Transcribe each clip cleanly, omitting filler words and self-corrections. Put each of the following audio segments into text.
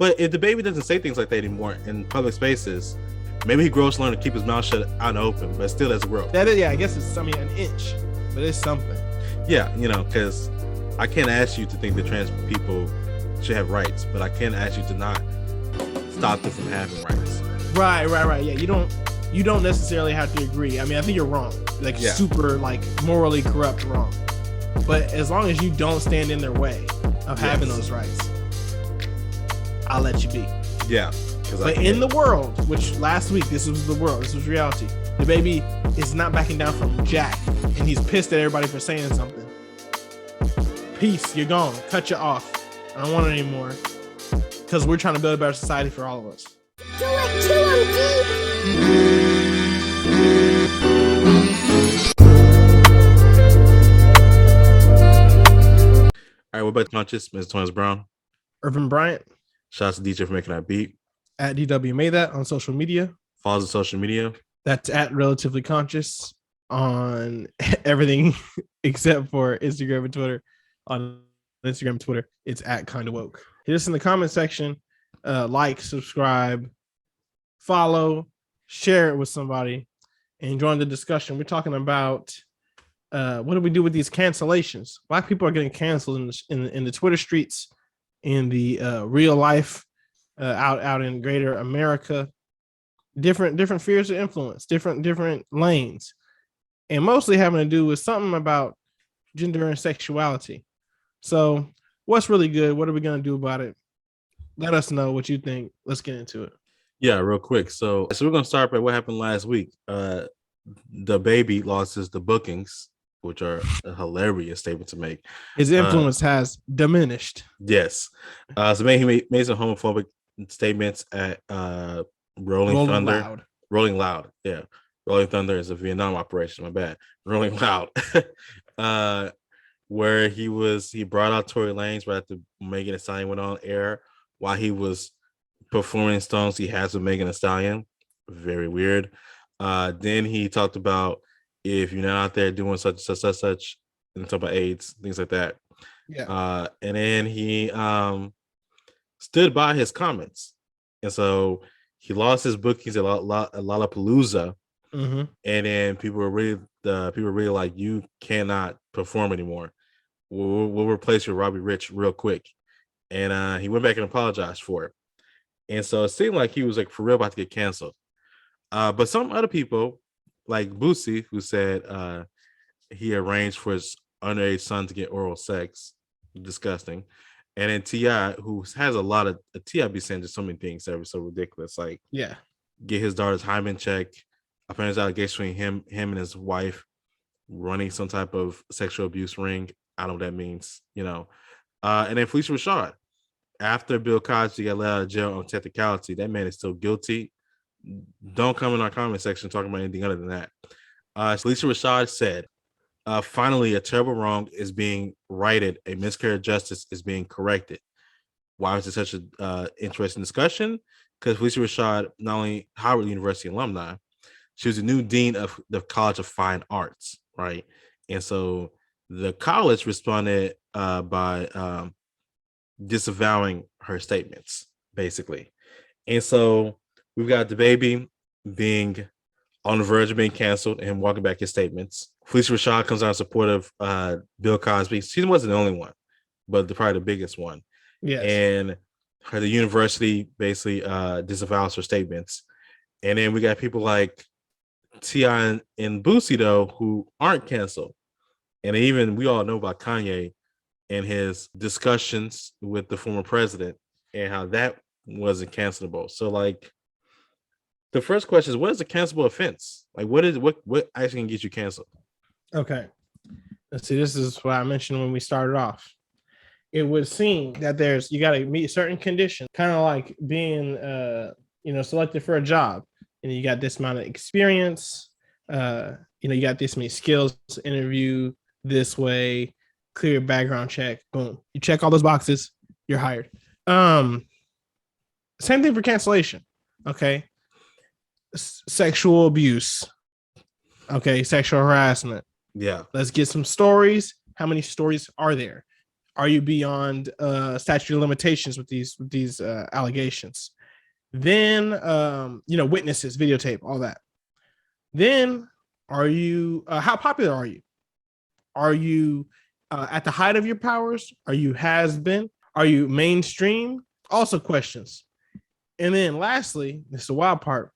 But if DaBaby doesn't say things like that anymore in public spaces, maybe he grows to learn to keep his mouth shut out and open, but still that's growth. That is, yeah, I guess it's an inch, but it's something. Yeah, because I can't ask you to think that trans people should have rights, but I can ask you to not stop them from having rights. Right. Yeah, you don't necessarily have to agree. I mean, I think you're wrong, super morally corrupt wrong. But as long as you don't stand in their way of having those rights, I'll let you be. Yeah. But in the world, which last week, this was the world, this was reality. DaBaby is not backing down from Jack, and he's pissed at everybody for saying something. Peace, you're gone. Cut you off. I don't want it anymore. Because we're trying to build a better society for all of us. All right, what about Conscious, Mr. Thomas Brown? Irvin Bryant. Shout out to DJ for making that beat. At DW Made That on social media. Follow us on social media. That's at Relatively Conscious on everything except for Instagram and Twitter. On Instagram and Twitter, it's at Kinda Woke. Hit us in the comment section. Like, subscribe, follow, share it with somebody, and join the discussion. We're talking about what do we do with these cancellations? Black people are getting canceled in the Twitter streets, in the real life, out in greater America. Different spheres of influence, different lanes, and mostly having to do with something about gender and sexuality. So what's really good? What are we going to do about it? Let us know what you think. Let's get into it. Yeah, real quick. So we're going to start by what happened last week. DaBaby lost the bookings, which are a hilarious statement to make. His influence has diminished. Yes. So he made some homophobic statements at Rolling Thunder. Loud. Rolling Loud. Yeah. Rolling Thunder is a Vietnam operation. My bad. Rolling Loud. Where he brought out Tory Lanez right after Megan Thee Stallion went on air while he was performing songs he has with Megan Thee Stallion. Very weird. Then he talked about if you're not out there doing such, and talk about AIDS, things like that. Yeah. And then he stood by his comments. And so he lost his bookings at Lollapalooza. Mm-hmm. And then people were really like, you cannot perform anymore. We'll replace you with Robbie Rich real quick. And he went back and apologized for it. And so it seemed like he was for real about to get canceled. But some other people, like Boosie, who said he arranged for his underage son to get oral sex, disgusting. And then T.I., who has a lot of T.I. be saying just so many things that are so ridiculous, get his daughter's hymen checked. Apparently, there's allegations between him and his wife running some type of sexual abuse ring. I don't know what that means, And then Felicia Rashad, after Bill Cosby got let out of jail on technicality, that man is still guilty. Don't come in our comment section talking about anything other than that. Felicia Rashad said, finally, a terrible wrong is being righted. A miscarriage of justice is being corrected. Why was it such an interesting discussion? Because Felicia Rashad, not only Howard University alumni, she was the new dean of the College of Fine Arts, right? And so the college responded by disavowing her statements, basically. And so we've got DaBaby being on the verge of being canceled and walking back his statements. Felicia Rashad comes out in support of Bill Cosby. She wasn't the only one, but probably the biggest one. Yes. And the university basically disavows her statements. And then we got people like T.I. and Boosie, though, who aren't canceled. And even we all know about Kanye and his discussions with the former president and how that wasn't cancelable. So, the first question is, what is a cancelable offense? What actually can get you canceled? Okay. Let's see. This is what I mentioned when we started off. It would seem that you got to meet certain conditions, kind of like being, selected for a job, and you got this amount of experience. You got this many skills to interview this way, clear background check. Boom. You check all those boxes, you're hired. Same thing for cancellation. Okay. Sexual abuse. Okay. Sexual harassment. Yeah. Let's get some stories. How many stories are there? Are you beyond statute of limitations with these allegations? Then witnesses, videotape, all that. Then are you how popular are you? Are you at the height of your powers? Are you has been? Are you mainstream? Also questions. And then lastly, this is the wild part.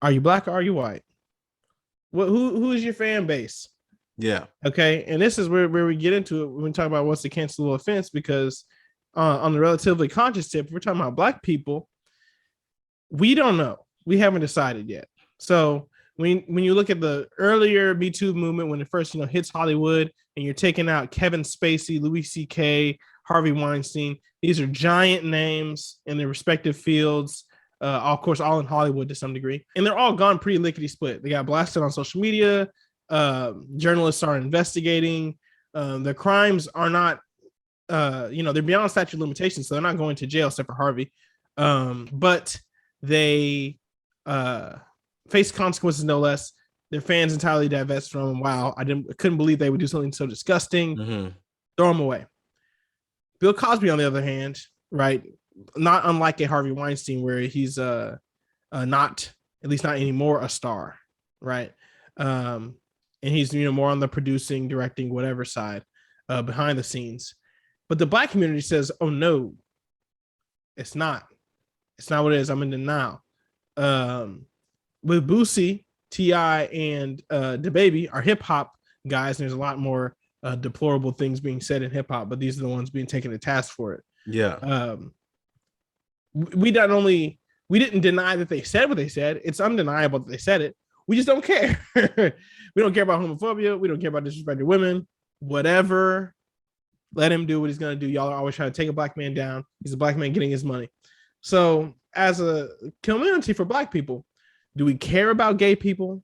Are you black or are you white? Who is your fan base? Yeah. Okay. And this is where we get into it when we talk about what's the cancelable offense, because on the relatively conscious tip, if we're talking about black people, we don't know. We haven't decided yet. So when you look at the earlier Me Too movement, when it first hits Hollywood, and you're taking out Kevin Spacey, Louis C.K., Harvey Weinstein, these are giant names in their respective fields. Of course, all in Hollywood to some degree, and they're all gone pretty lickety split. They got blasted on social media. Journalists are investigating. The crimes are not, they're beyond statute of limitations, so they're not going to jail except for Harvey. But they face consequences no less. Their fans entirely divest from them. Wow, couldn't believe they would do something so disgusting. Mm-hmm. Throw them away. Bill Cosby, on the other hand, right, not unlike a Harvey Weinstein, where he's not, at least not anymore, a star, right? And he's more on the producing, directing, whatever side, behind the scenes. But the black community says, "Oh no, it's not. It's not what it is. I'm in denial." With Boosie, T.I., and DaBaby are hip hop guys, and there's a lot more deplorable things being said in hip hop, but these are the ones being taken to task for it. Yeah. We didn't deny that they said what they said. It's undeniable that they said it. We just don't care. We don't care about homophobia. We don't care about disrespecting women. Whatever. Let him do what he's going to do. Y'all are always trying to take a black man down. He's a black man getting his money. So as a community for black people, do we care about gay people?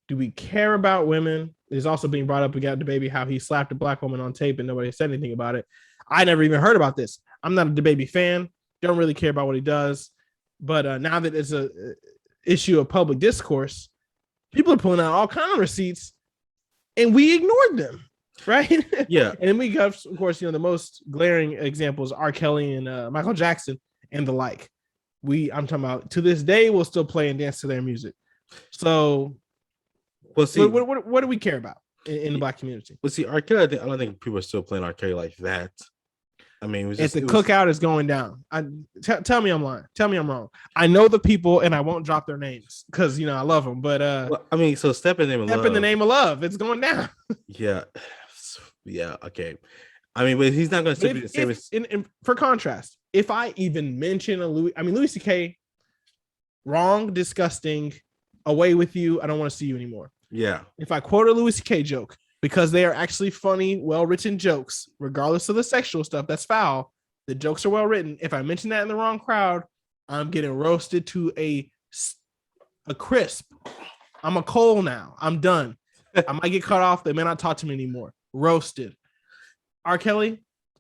Do we care about women? It's also being brought up. We got DaBaby, how he slapped a black woman on tape and nobody said anything about it. I never even heard about this. I'm not a DaBaby fan. Don't really care about what he does. But now that it's a issue of public discourse, people are pulling out all kinds of receipts, and we ignored them, right? Yeah. And then we got, of course, the most glaring examples: R. Kelly and Michael Jackson and the like. I'm talking about, to this day, we'll still play and dance to their music. So, well, see, what do we care about in the black community? Well, see, R. Kelly, I don't think people are still playing R. Kelly like that. I mean, Cookout is going down. Tell me I'm lying. Tell me I'm wrong. I know the people, and I won't drop their names because I love them. But well, I mean, so Step in the Name of Love. It's going down. Yeah, okay. I mean, but he's not going to be the same as. For contrast, if I even mention Louis C.K., wrong, disgusting, away with you. I don't want to see you anymore. Yeah. If I quote a Louis C.K. joke, because they are actually funny, well-written jokes, regardless of the sexual stuff, that's foul. The jokes are well-written. If I mention that in the wrong crowd, I'm getting roasted to a crisp. I'm a coal now. I'm done. I might get cut off. They may not talk to me anymore. Roasted. R. Kelly,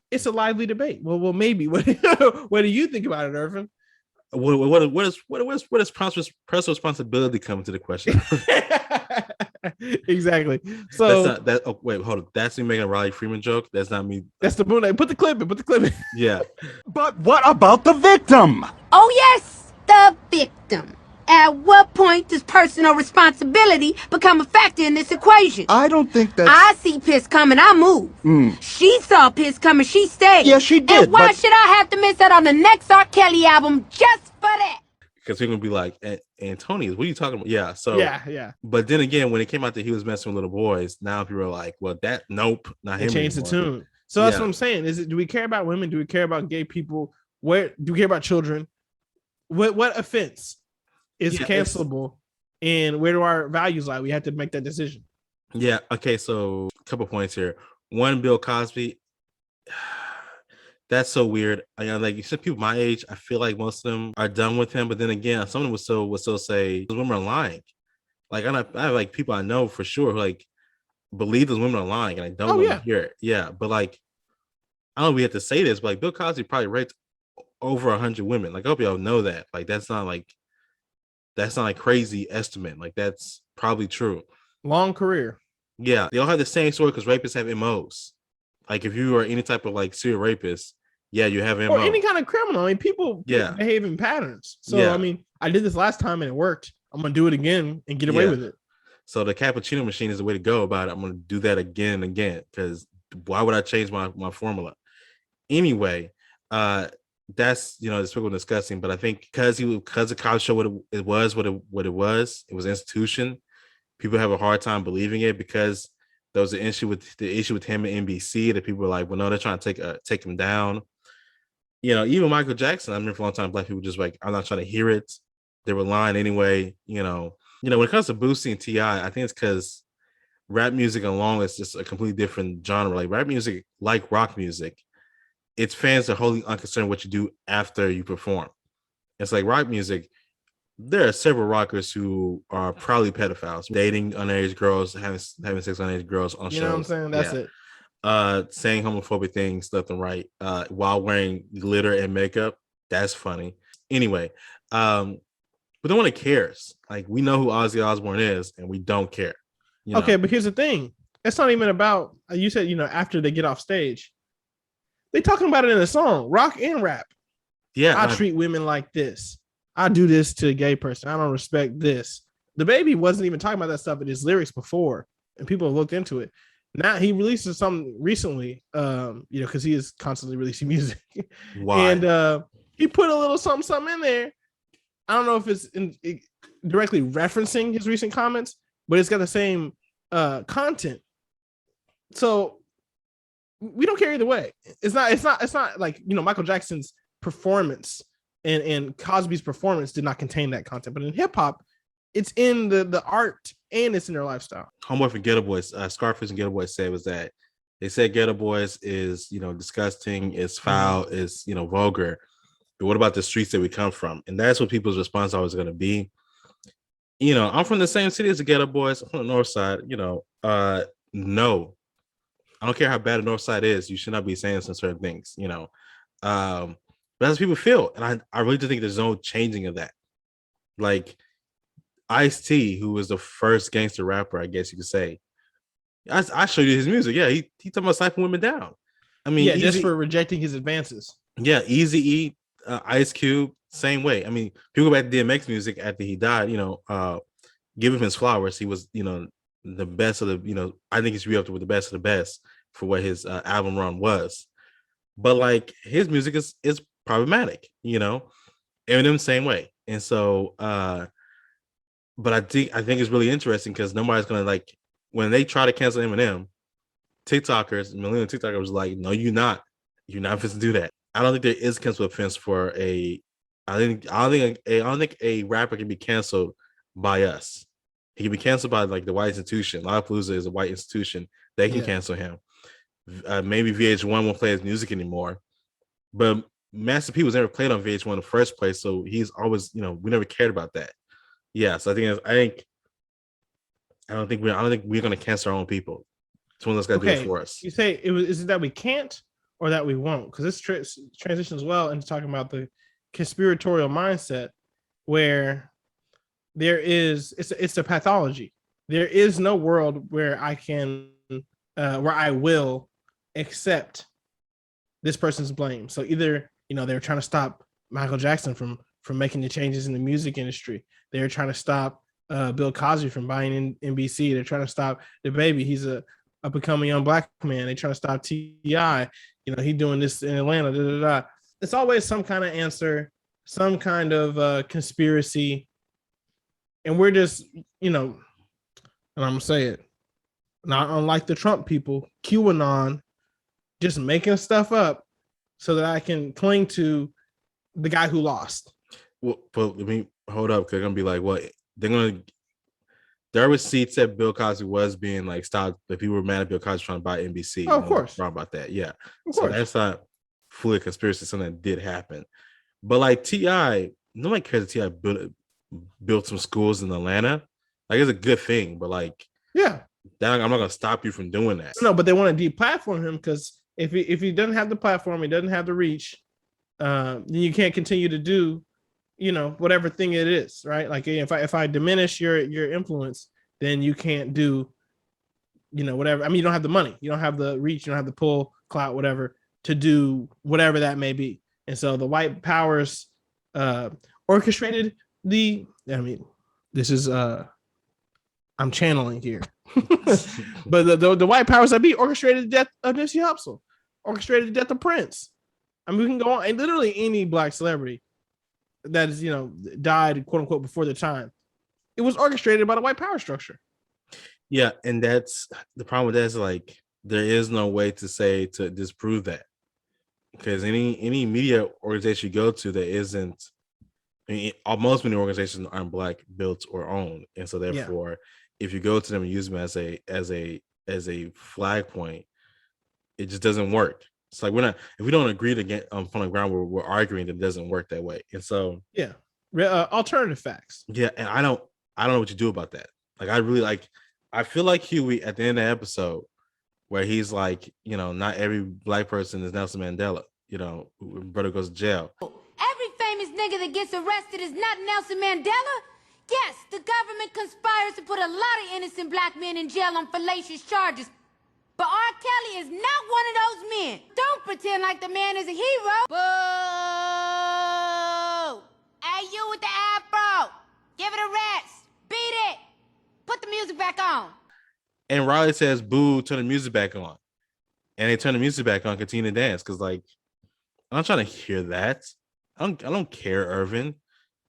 it's a lively debate. Well, maybe. What do you think about it, Irvin? What does press responsibility come into the question? Exactly. So that's not that. Oh, wait, hold on. That's me making a Riley Freeman joke. That's not me. That's the moon. Put the clip in. Yeah. But what about the victim? Oh yes, the victim. At what point does personal responsibility become a factor in this equation? I don't think that. I see piss coming, I move. She saw piss coming, she stayed. Yeah, she did. And why should I have to miss out on the next R. Kelly album just for that? Because we're gonna be like, Antonius, what are you talking about? Yeah. So yeah. But then again, when it came out that he was messing with little boys, now people are like, well, not him. Changed the tune. So that's what I'm saying. Do we care about women? Do we care about gay people? Do we care about children? What offense is cancelable, and where do our values lie? We have to make that decision. Yeah. Okay. So a couple points here. One, Bill Cosby. That's so weird. Like you said, people my age, I feel like most of them are done with him. But then again, some of them would still say those women are lying. Like I have like people I know for sure who like believe those women are lying, and I don't want to hear it. Yeah, but like I don't know if we have to say this, but like Bill Cosby probably raped over 100 women. Like I hope y'all know that. Like that's not like crazy estimate. Like that's probably true. Long career. Yeah, they all have the same story because rapists have MOs. Like if you are any type of like serial rapist, yeah, you have MO. Or any kind of criminal. I mean, people Yeah. behave in patterns. So Yeah. I mean, I did this last time and it worked. I'm gonna do it again and get away with it. So the cappuccino machine is the way to go about it. I'm gonna do that again and again because why would I change my formula? Anyway, that's it's people discussing, but I think because the college show it was it was an institution. People have a hard time believing it because there was an issue with him and NBC that people were like, well, no, they're trying to take him down. Even Michael Jackson, I remember for a long time, black people just like, I'm not trying to hear it. They were lying anyway. When it comes to Boosie and T.I., I think it's because rap music alone is just a completely different genre. Like rap music, like rock music, its fans are wholly unconcerned what you do after you perform. It's like rock music. There are several rockers who are probably pedophiles, dating underage girls, having sex with underage girls on shows. You know what I'm saying? That's it. Saying homophobic things left and right while wearing glitter and makeup. That's funny. Anyway, but no one cares. Like we know who Ozzy Osbourne is, and we don't care. Okay, but here's the thing: it's not even about. You said after they get off stage, they talking about it in a song, rock and rap. Yeah, I treat women like this. I do this to a gay person. I don't respect this. DaBaby wasn't even talking about that stuff in his lyrics before, and people have looked into it. Now he releases something recently, because he is constantly releasing music. Why? And he put a little something in there. I don't know if it's directly referencing his recent comments, but it's got the same content. So we don't care either way. It's not like Michael Jackson's performance and Cosby's performance did not contain that content, but in hip hop, it's in the art and it's in their lifestyle. Homeboy from Ghetto Boys, Scarface and Ghetto Boys said was that they said Ghetto Boys is disgusting, is foul, is vulgar. But what about the streets that we come from? And that's what people's response always going to be. I'm from the same city as the Ghetto Boys. I'm from the North Side. No, I don't care how bad the North Side is. You should not be saying some certain things. But that's what people feel, and I really do think there's no changing of that. Like Ice-T, who was the first gangster rapper, I guess you could say. I showed you his music. Yeah, he talking about sniping women down. I mean, just for rejecting his advances. Yeah, Eazy-E, Ice Cube, same way. I mean, people go back to DMX music after he died. Give him his flowers. He was, the best of the. I think he should be up there with the best of the best for what his album run was. But like his music is problematic. Eminem same way. And so, but I think it's really interesting because nobody's gonna like when they try to cancel Eminem, million TikTokers was like, no, you're not supposed to do that. I don't think there is cancel offense for I don't think a rapper can be canceled by us. He can be canceled by like the white institution. Lollapalooza is a white institution. They can cancel him. Maybe VH1 won't play his music anymore, but Master P was never played on VH1 in the first place, so he's always, we never cared about that. Yeah, so I don't think we're gonna cancel our own people. Someone else got to do it for us. You say is it that we can't or that we won't? Because this transitions well into talking about the conspiratorial mindset, where there is it's a pathology. There is no world where I can where I will accept this person's blame. So either they're trying to stop Michael Jackson from making the changes in the music industry. They're trying to stop Bill Cosby from buying NBC. They're trying to stop DaBaby. He's a up-and-coming young black man. They're trying to stop T.I. He doing this in Atlanta. Da, da, da. It's always some kind of answer, some kind of conspiracy. And we're just, and I'm going to say it, not unlike the Trump people, QAnon, just making stuff up so that I can cling to the guy who lost. Well, but I mean, hold up, because they're gonna be like, what? There were receipts that Bill Cosby was being like stopped. That people were mad at Bill Cosby trying to buy NBC. Oh, of course, wrong about that. Yeah, so that's not fully a conspiracy. Something that did happen, but like T.I., nobody cares that T.I. built some schools in Atlanta. Like it's a good thing, but like, yeah, I'm not gonna stop you from doing that. No, but they want to deplatform him because if he doesn't have the platform, he doesn't have the reach, then you can't continue to do, whatever thing it is, right? Like if I diminish your influence, then you can't do whatever. I mean, you don't have the money, you don't have the reach, you don't have the pull, clout, whatever, to do whatever that may be. And so the white powers orchestrated this is I'm channeling here. But the white powers that be orchestrated the death of Nipsey Hussle, orchestrated the death of Prince. I mean, we can go on, and literally any black celebrity that is, died, quote unquote, before their time. It was orchestrated by the white power structure. Yeah, and that's the problem with that is like there is no way to disprove that, because any media organization you go to that isn't, most many organizations aren't black built or owned, and so therefore, if you go to them and use them as a flag point, it just doesn't work. It's like if we don't agree to get from the ground where we're arguing, it doesn't work that way. And so alternative facts. Yeah, and I don't know what you do about that. Like I feel like Huey at the end of the episode where he's like, not every black person is Nelson Mandela. Brother goes to jail. Every famous nigga that gets arrested is not Nelson Mandela. Yes, the government conspires to put a lot of innocent black men in jail on fallacious charges. But R. Kelly is not one of those men. Don't pretend like the man is a hero. Boo! Hey, you with the afro. Give it a rest. Beat it. Put the music back on. And Riley says, boo, turn the music back on. And they turn the music back on, continue to dance. Because, I'm not trying to hear that. I don't care, Irvin.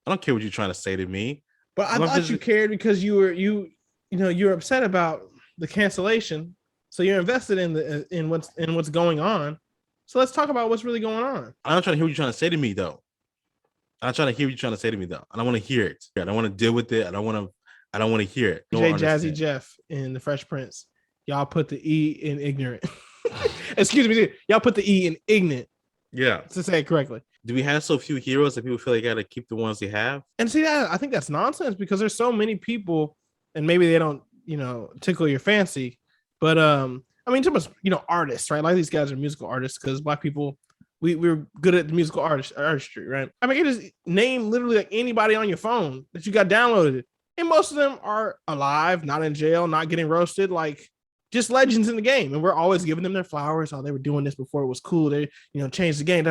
I don't care what you're trying to say to me. But I thought you cared because you were upset about the cancellation. So you're invested in what's going on. So let's talk about what's really going on. I'm not trying to hear what you're trying to say to me, though. I'm trying to hear what you're trying to say to me, though. I don't want to hear it. I don't want to deal with it. I don't want to hear it. Jazzy Jeff in The Fresh Prince. Y'all put the E in ignorant. Excuse me. Y'all put the E in ignorant. Yeah. To say it correctly. Do we have so few heroes that people feel like got to keep the ones they have? And see, I think that's nonsense because there's so many people, and maybe they don't, tickle your fancy. But too much, artists, right? Like these guys are musical artists because black people, we're good at the musical artistry, right? I mean, you just name literally like anybody on your phone that you got downloaded, and most of them are alive, not in jail, not getting roasted, like just legends in the game. And we're always giving them their flowers. Oh, they were doing this before it was cool. They, changed the game.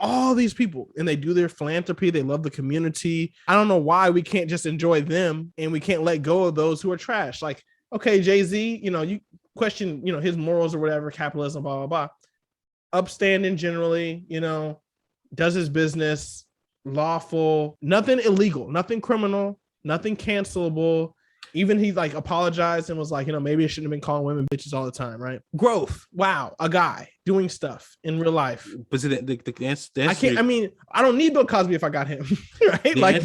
All these people, and they do their philanthropy. They love the community. I don't know why we can't just enjoy them and we can't let go of those who are trash. Like, okay, Jay-Z, you question, his morals or whatever, capitalism, blah, blah, blah. Upstanding generally, does his business, lawful, nothing illegal, nothing criminal, nothing cancelable. Even he apologized and was like, maybe I shouldn't have been calling women bitches all the time, right? Growth. Wow, a guy doing stuff in real life. But see, the answer, I don't need Bill Cosby if I got him, right?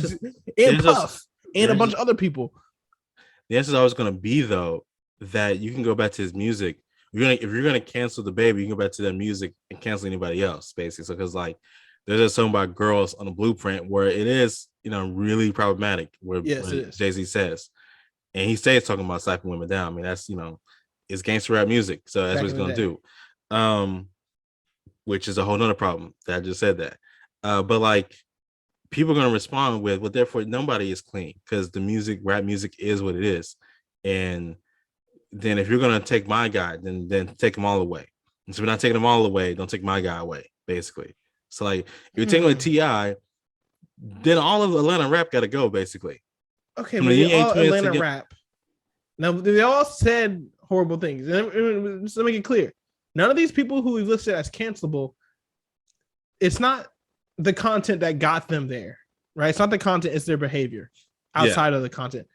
And Puff and a bunch of other people. The answer is always going to be though that you can go back to his music. If you're gonna cancel DaBaby, you can go back to their music and cancel anybody else, basically. So because there's a song about girls on the Blueprint where it is really problematic. Where Jay-Z says. And he stays talking about slapping women down. I mean, that's, it's gangster rap music. So that's what he's going to do. Which is a whole nother problem that I just said that. But people are going to respond with, well, therefore nobody is clean because the rap music is what it is. And then if you're going to take my guy, then take them all away. And so we're not taking them all away. Don't take my guy away, basically. So if you're taking away T.I., then all of Atlanta rap got to go, basically. Okay, but they all Atlanta rap. Now they all said horrible things. And just to make it clear, none of these people who we've listed as cancelable, it's not the content that got them there, right? It's not the content; it's their behavior outside of the content.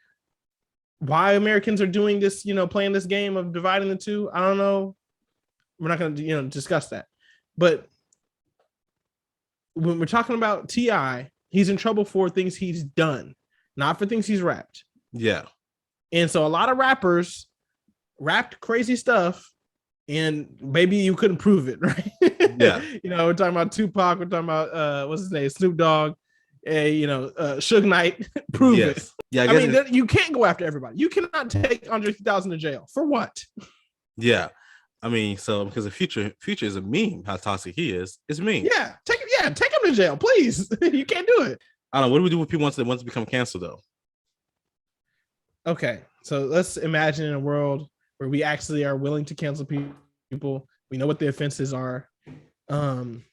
Why Americans are doing this, playing this game of dividing the two, I don't know. We're not going to, discuss that. But when we're talking about T.I., he's in trouble for things he's done. Not for things he's rapped. Yeah. And so a lot of rappers rapped crazy stuff and maybe you couldn't prove it, right? Yeah. We're talking about Tupac, we're talking about what's his name, Snoop Dogg, Suge Knight. Prove it. Yeah, I mean, you can't go after everybody. You cannot take Andre 3000 to jail. For what? Yeah. I mean, so because the future is a meme, how toxic he is. It's mean. Yeah, take him to jail, please. You can't do it. I don't know. What do we do with people once become canceled, though? Okay, so let's imagine in a world where we actually are willing to cancel people. We know what the offenses are. And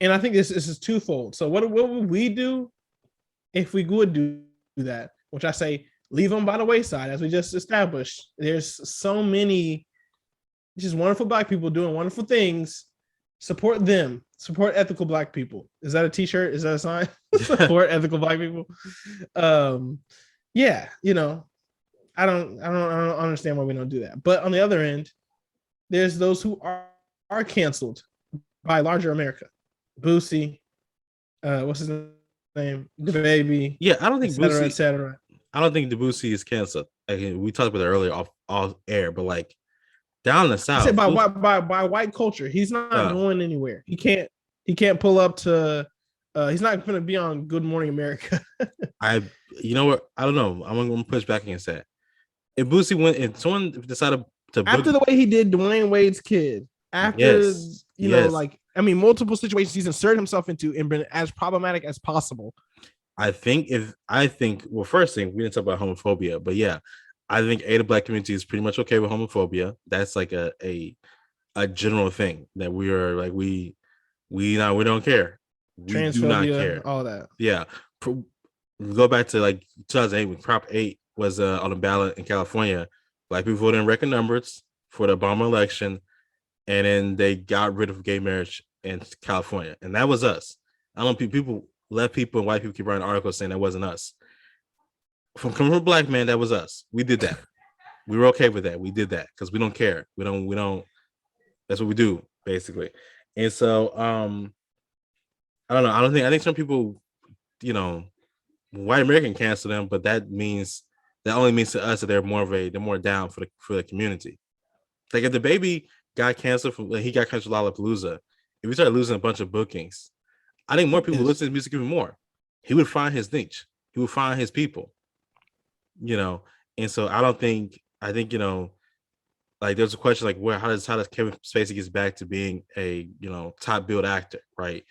I think this is twofold. So what would we do if we would do that? Which I say, leave them by the wayside, as we just established. There's so many just wonderful Black people doing wonderful things. Support them. Support ethical Black people. Is that a t-shirt? Is that a sign? Support ethical Black people. Yeah, you know, I don't understand why we don't do that. But on the other end, there's those who are canceled by larger America. Boosie, what's his name? DaBaby. Yeah, I don't think Boosie. Et cetera. I don't think Debussy is canceled. Like, we talked about it earlier off air, but like down the south, I said by white culture, he's not going anywhere. He can't pull up to. He's not going to be on Good Morning America. You know what? I don't know. I'm going to push back against that. If Boosie went, if someone decided to after the way he did Dwayne Wade's kid, after you know, like I mean, multiple situations he's inserted himself into and been as problematic as possible. I think well, first thing, we didn't talk about homophobia, but yeah, I think the Black community is pretty much okay with homophobia. That's like a general thing that we are like we don't care. We transphobia, do not care. All that. Yeah. Go back to like 2008 when Prop 8 was on the ballot in California. Black people voted in record numbers for the Obama election, and then they got rid of gay marriage in California, and that was us. I don't know, people, left people and white people keep writing articles saying that wasn't us. From coming from a Black man, that was us. We did that. We were okay with that. We did that because we don't care. We don't. That's what we do basically. And so, I don't know. I think some people, you know, white American cancel them, but that only means to us that they're more down for the community. Like if DaBaby got canceled he got canceled Lollapalooza, if we started losing a bunch of bookings, I think more people would listen to his music even more. He would find his niche. He would find his people. You know, and so I think, you know, like there's a question like how does Kevin Spacey get back to being a, you know, top billed actor, right?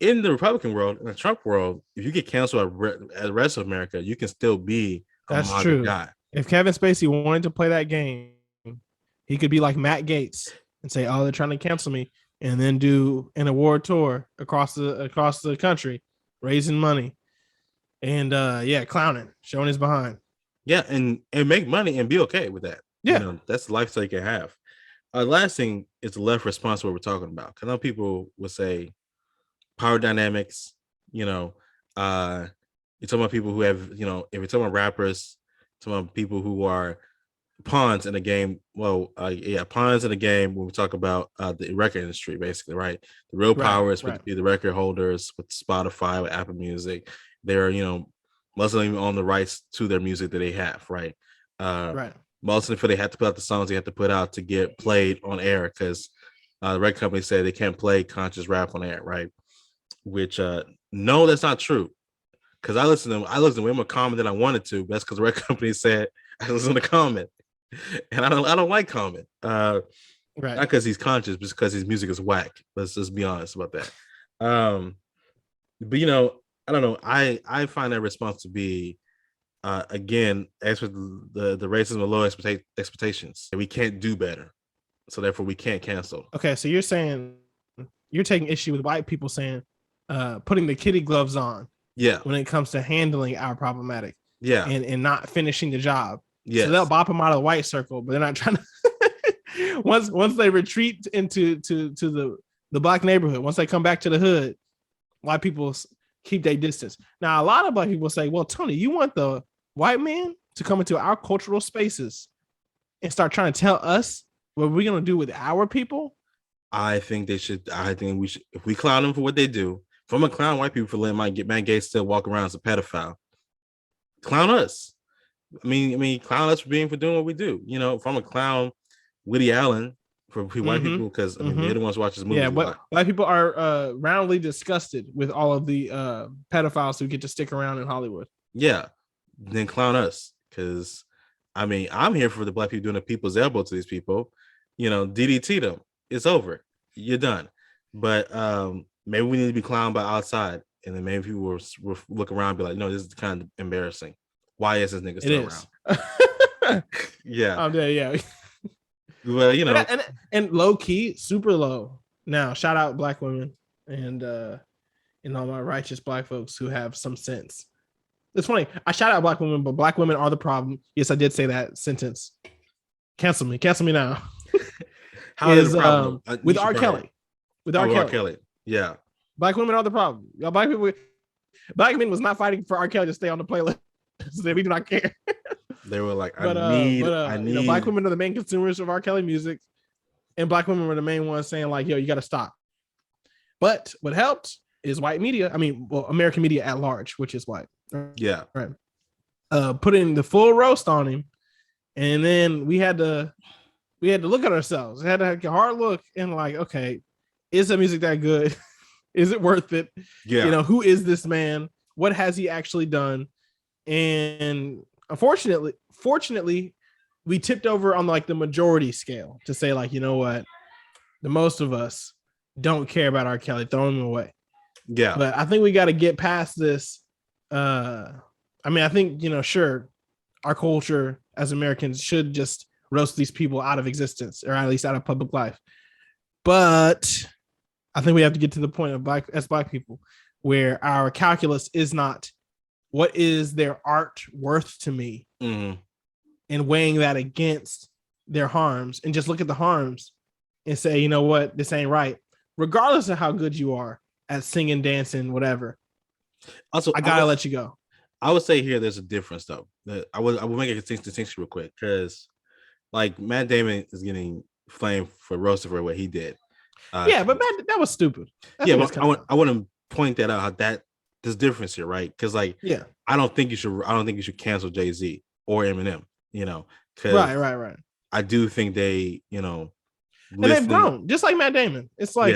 In the Republican world, in the Trump world, if you get canceled at the rest of America, you can still be a modern guy. If Kevin Spacey wanted to play that game, he could be like Matt Gaetz and say, "Oh, they're trying to cancel me," and then do an award tour across the country, raising money, and clowning, showing his behind. Yeah, and make money and be okay with that. Yeah, you know, that's the lifestyle you can have. Last thing is the left response to what we're talking about. Because I know people would say power dynamics, you know, you're talking about people who have, you know, if you're talking about rappers, talking about people who are pawns in the game. Well, pawns in the game when we talk about the record industry, basically, right? The real power is to be the record holders with Spotify, with Apple Music. They're, you know, most of them own the rights to their music that they have, right? Most of them, they have to put out the songs they have to put out to get played on air because the record company said they can't play conscious rap on air, right? Which no, that's not true. Because I listened to way more Common than I wanted to. That's because the record company said I listened to Common, and I don't like Common. Not because he's conscious, but because his music is whack. Let's just be honest about that. But you know, I don't know. I find that response to be again, as with the racism of low expectations. We can't do better, so therefore we can't cancel. Okay, so you're saying you're taking issue with white people saying putting the kitty gloves on. Yeah. When it comes to handling our problematic. Yeah. And not finishing the job. Yeah. So they'll bop them out of the white circle, but they're not trying to once they retreat into the Black neighborhood, once they come back to the hood, white people keep their distance. Now, a lot of Black people say, well, Tony, you want the white man to come into our cultural spaces and start trying to tell us what we're going to do with our people? I think we should, if we clown them for what they do, if I'm gonna clown white people for letting Matt Gaetz still walk around as a pedophile, clown us. I mean, clown us for doing what we do. You know, if I'm a clown Woody Allen for white people, because I mean, they're the ones watching this movie. Yeah, but white people are roundly disgusted with all of the pedophiles who get to stick around in Hollywood. Yeah, then clown us, because I mean, I'm here for the Black people doing a people's elbow to these people. You know, DDT them. It's over. You're done. But maybe we need to be clowned by outside, and then maybe people will look around and be like, no, this is kind of embarrassing. Why is this nigga still around? Yeah. I'm dead. Yeah. Well, you know, And low key, super low. Now, shout out black women and all my righteous black folks who have some sense. It's funny. I shout out black women, but black women are the problem. Yes, I did say that sentence. Cancel me now. how is the problem? With R. Kelly? With R. Kelly. Yeah. Black women are the problem. Y'all black men was not fighting for R. Kelly to stay on the playlist. So we do not care. They were like, I need. You know, black women are the main consumers of R. Kelly music, and black women were the main ones saying like, "Yo, you got to stop." But what helped is white media. I mean, well, American media at large, which is white. Yeah. Right. Putting the full roast on him, and then we had to look at ourselves. We had to have a hard look and like, okay, is the music that good? Is it worth it? Yeah. You know, who is this man? What has he actually done? And fortunately, we tipped over on like the majority scale to say like, you know what, the most of us don't care about R. Kelly, throw him away. Yeah. But I think we got to get past this. I mean, I think, you know, sure, our culture as Americans should just roast these people out of existence, or at least out of public life. But I think we have to get to the point of black people where our calculus is not what is their art worth to me, and weighing that against their harms, and just look at the harms and say, you know what, this ain't right, regardless of how good you are at singing, dancing, whatever. Also, I gotta let you go. I would say here there's a difference though. I would make a distinction real quick, because like Matt Damon is getting flamed for roasting for what he did. Yeah, but Matt, that was stupid. Yeah, but I want to point that out, how that there's difference here, right? Because like, yeah, I don't think you should cancel Jay-Z or Eminem, you know, because right. I do think they, you know, and they've grown just like Matt Damon. It's like,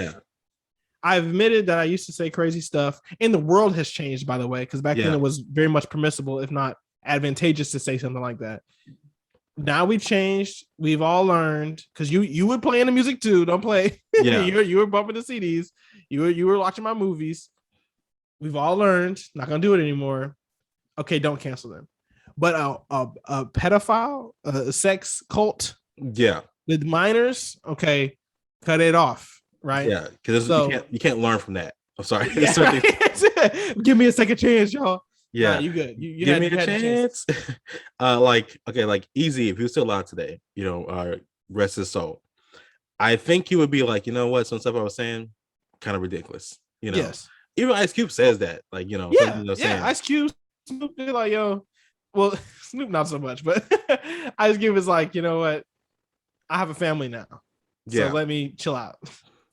I've admitted that I used to say crazy stuff, and the world has changed, by the way, because back then it was very much permissible, if not advantageous, to say something like that. Now we've changed. We've all learned, because you were playing the music too. Don't play. Yeah. you were bumping the CDs. You were watching my movies. We've all learned. Not gonna do it anymore. Okay, don't cancel them. But a pedophile, a sex cult, with minors, okay, cut it off, right? Yeah, because you can't learn from that. I'm sorry. Give me a second chance, y'all. Yeah, nah, you good. You give me a chance. Like Easy, if he was still alive today, you know, rest his soul, I think he would be like, you know what, some stuff I was saying kind of ridiculous, you know. Yes. Even Ice Cube says that, like, you know, saying. Ice Cube, Snoop, they're like, yo, well, Snoop not so much, but Ice Cube is like, you know what, I have a family now, so let me chill out.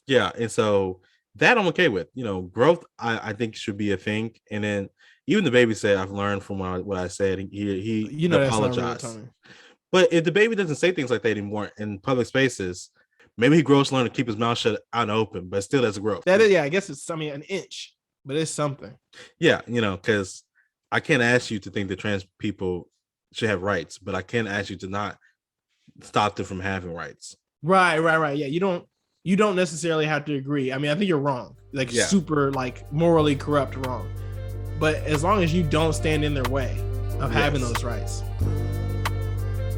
Yeah, and so that I'm okay with. You know, growth I think should be a thing, and then even DaBaby said, I've learned from what I said. He apologized. But if DaBaby doesn't say things like that anymore in public spaces, maybe he grows to learn to keep his mouth shut out and open, but still that's growth. That is, I guess it's an inch, but it's something. Yeah, you know, because I can't ask you to think that trans people should have rights, but I can ask you to not stop them from having rights. Right. Yeah, you don't necessarily have to agree. I mean, I think you're wrong, like super, like morally corrupt wrong. But as long as you don't stand in their way of having those rights,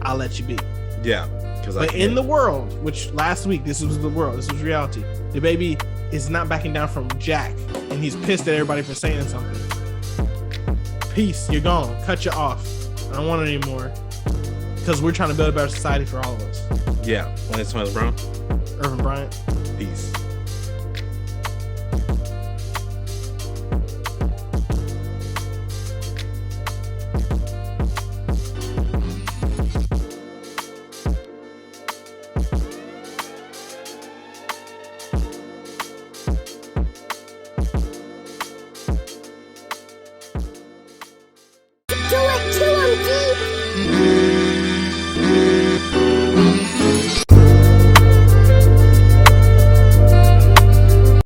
I'll let you be. Yeah. But in the world, which last week, this was the world, this was reality. DaBaby is not backing down from Jack, and he's pissed at everybody for saying something. Peace, you're gone. Cut you off. I don't want it anymore. Because we're trying to build a better society for all of us. Yeah. My name is Thomas Brown. Irvin Bryant. Peace.